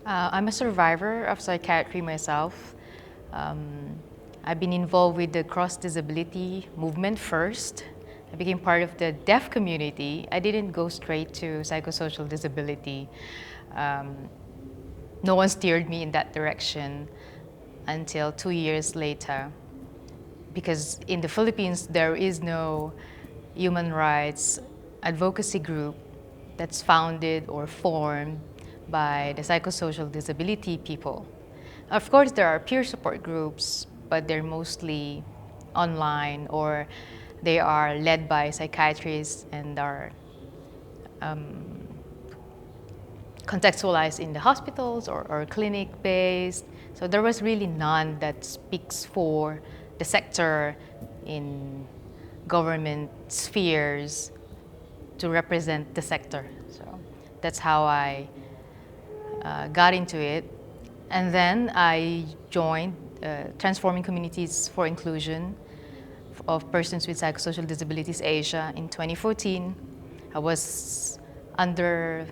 I'm a survivor of psychiatry myself. Um, I've been involved with the cross-disability movement first. I became part of the deaf community. I didn't go straight to psychosocial disability. Um, no one steered me in that direction until 2 years later. Because in the Philippines, there is no human rights advocacy group that's founded or formed by the psychosocial disability people. Of course, there are peer support groups, but they're mostly online or they are led by psychiatrists and are contextualized in the hospitals or clinic-based. So there was really none that speaks for the sector in government spheres to represent the sector. So that's how I got into it. And then I joined Transforming Communities for Inclusion of Persons with Psychosocial Disabilities Asia in 2014. I was under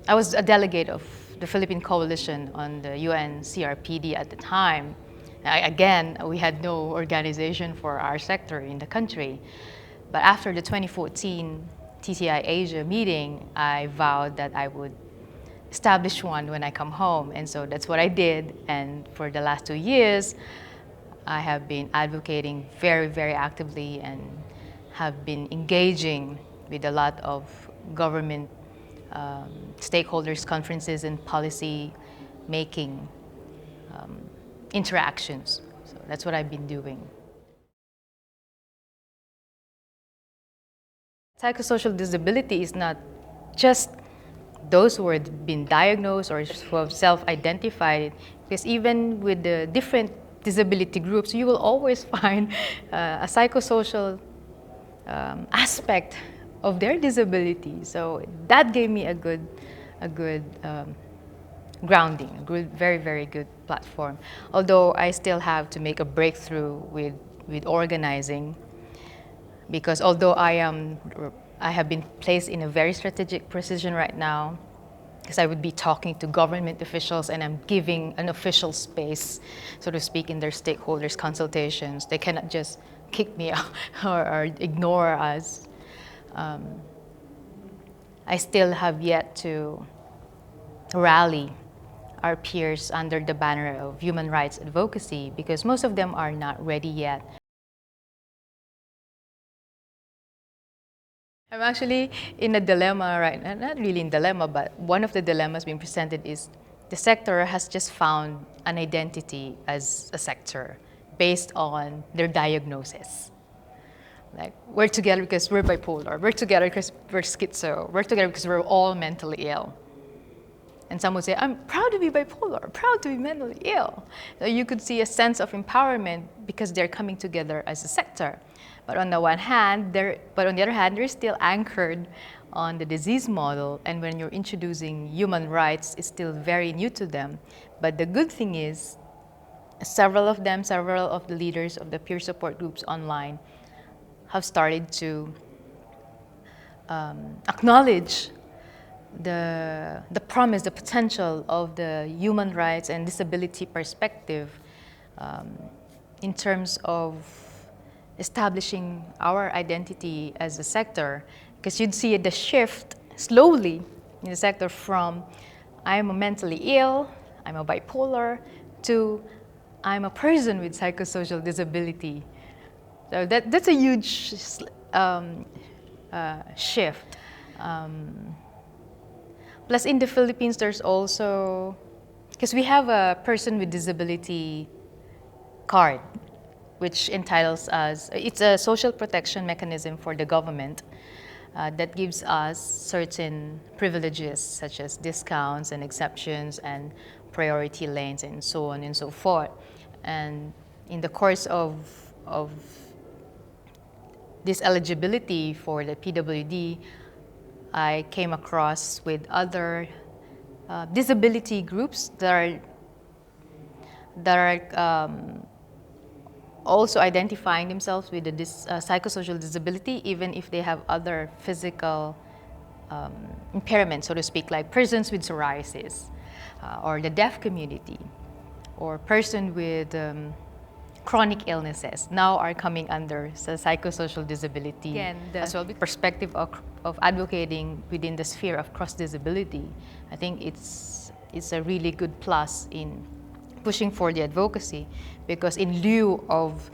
I was a delegate of the Philippine Coalition on the UN CRPD at the time. Again, we had no organization for our sector in the country. But after the 2014 TCI Asia meeting, I vowed that I would establish one when I come home. And so that's what I did. And for the last 2 years, I have been advocating very, very actively and have been engaging with a lot of government stakeholders, conferences, and policy making interactions. So that's what I've been doing. Psychosocial disability is not just those who have been diagnosed or who have self-identified, because even with the different disability groups, you will always find a psychosocial aspect of their disability. So that gave me a good grounding, a good, very, very good platform. Although I still have to make a breakthrough with organizing, because although I have been placed in a very strategic position right now, because I would be talking to government officials and I'm giving an official space, so to speak, in their stakeholders consultations. They cannot just kick me out or ignore us. I still have yet to rally our peers under the banner of human rights advocacy, because most of them are not ready yet. I'm actually in a dilemma right now, not really in dilemma, but one of the dilemmas being presented is the sector has just found an identity as a sector based on their diagnosis. Like, we're together because we're bipolar, we're together because we're schizo, we're together because we're all mentally ill. And some would say, I'm proud to be bipolar, proud to be mentally ill. So you could see a sense of empowerment because they're coming together as a sector. But on the other hand, they're still anchored on the disease model. And when you're introducing human rights, it's still very new to them. But the good thing is, several of the leaders of the peer support groups online have started to acknowledge the promise, the potential of the human rights and disability perspective in terms of establishing our identity as a sector. Because you'd see the shift slowly in the sector from I'm a mentally ill, I'm a bipolar, to I'm a person with psychosocial disability. So that's a huge shift. Plus in the Philippines, there's also, because we have a person with disability card, which entitles us, it's a social protection mechanism for the government that gives us certain privileges such as discounts and exceptions and priority lanes and so on and so forth. And in the course of this eligibility for the PWD, I came across with other disability groups that are also identifying themselves with the psychosocial disability, even if they have other physical impairments, so to speak, like persons with psoriasis. or the deaf community, or person with chronic illnesses now are coming under the psychosocial disability. Again, as well, the perspective of advocating within the sphere of cross-disability, I think it's a really good plus in pushing for the advocacy, because in lieu of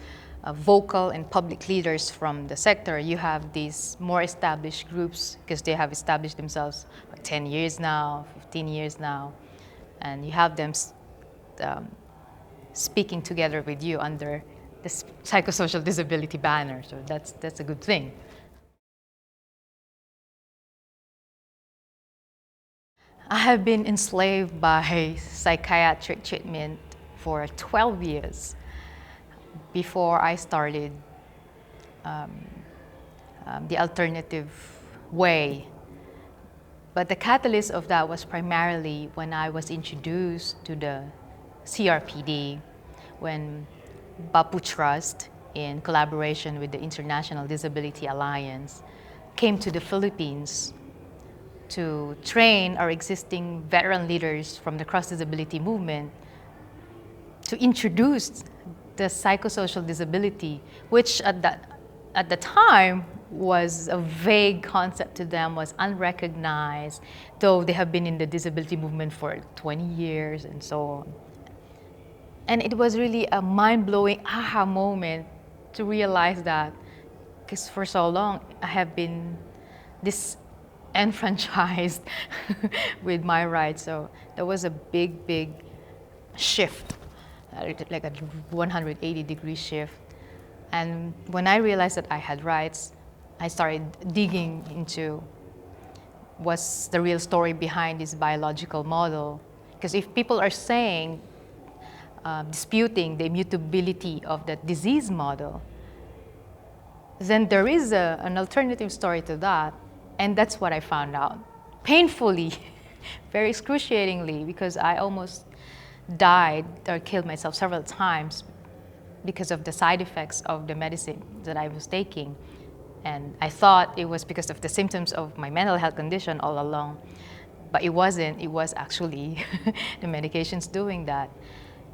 vocal and public leaders from the sector, you have these more established groups, because they have established themselves for 10 years now, 15 years now, and you have them speaking together with you under the psychosocial disability banner. So that's a good thing. I have been enslaved by psychiatric treatment for 12 years before I started the alternative way. But the catalyst of that was primarily when I was introduced to the CRPD, when Bapu Trust, in collaboration with the International Disability Alliance, came to the Philippines to train our existing veteran leaders from the cross-disability movement to introduce the psychosocial disability, which at the time was a vague concept to them, was unrecognized, though they have been in the disability movement for 20 years and so on. And it was really a mind-blowing aha moment to realize that, because for so long I have been disenfranchised with my rights. So there was a big shift, like a 180-degree shift. And when I realized that I had rights, I started digging into what's the real story behind this biological model. Because if people are saying, disputing the immutability of the disease model, then there is an alternative story to that. And that's what I found out. Painfully, very excruciatingly, because I almost died or killed myself several times because of the side effects of the medicine that I was taking. And I thought it was because of the symptoms of my mental health condition all along. But it wasn't. It was actually the medications doing that.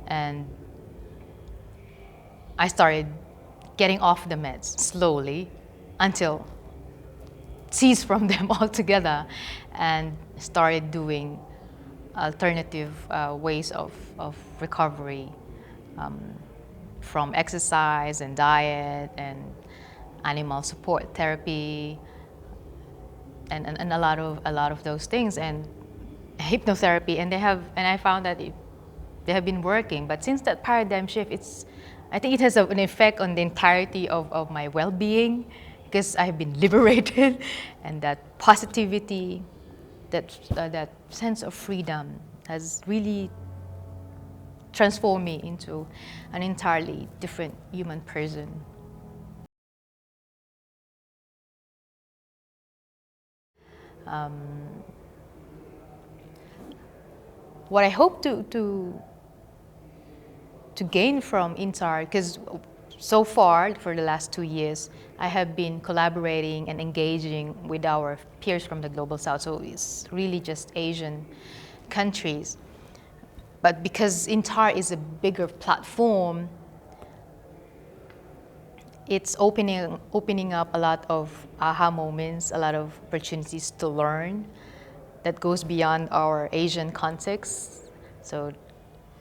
And I started getting off the meds slowly until ceased from them altogether and started doing alternative ways of recovery, from exercise and diet and animal support therapy and a lot of those things, and hypnotherapy, and I found that they have been working. But since that paradigm shift, I think it has an effect on the entirety of my well-being, because I have been liberated, and that positivity, that sense of freedom has really transformed me into an entirely different human person. What I hope to gain from INTAR, because so far, for the last 2 years, I have been collaborating and engaging with our peers from the Global South, so it's really just Asian countries. But because INTAR is a bigger platform, it's opening up a lot of aha moments, a lot of opportunities to learn that goes beyond our Asian context. So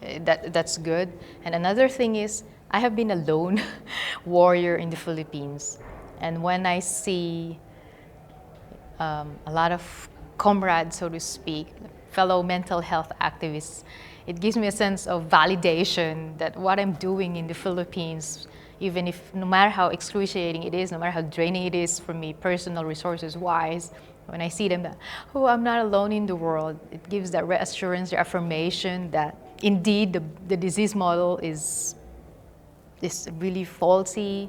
that's good. And another thing is, I have been a lone warrior in the Philippines. And when I see a lot of comrades, so to speak, fellow mental health activists, it gives me a sense of validation that what I'm doing in the Philippines, even if no matter how excruciating it is, no matter how draining it is for me, personal resources wise, when I see them, that, oh, I'm not alone in the world, it gives that reassurance, the affirmation that indeed the disease model is really faulty,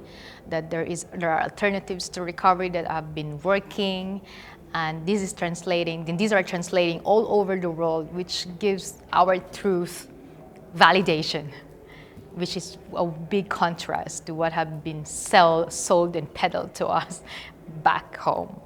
that there are alternatives to recovery that have been working, and these are translating all over the world, which gives our truth validation, which is a big contrast to what have been sold and peddled to us back home.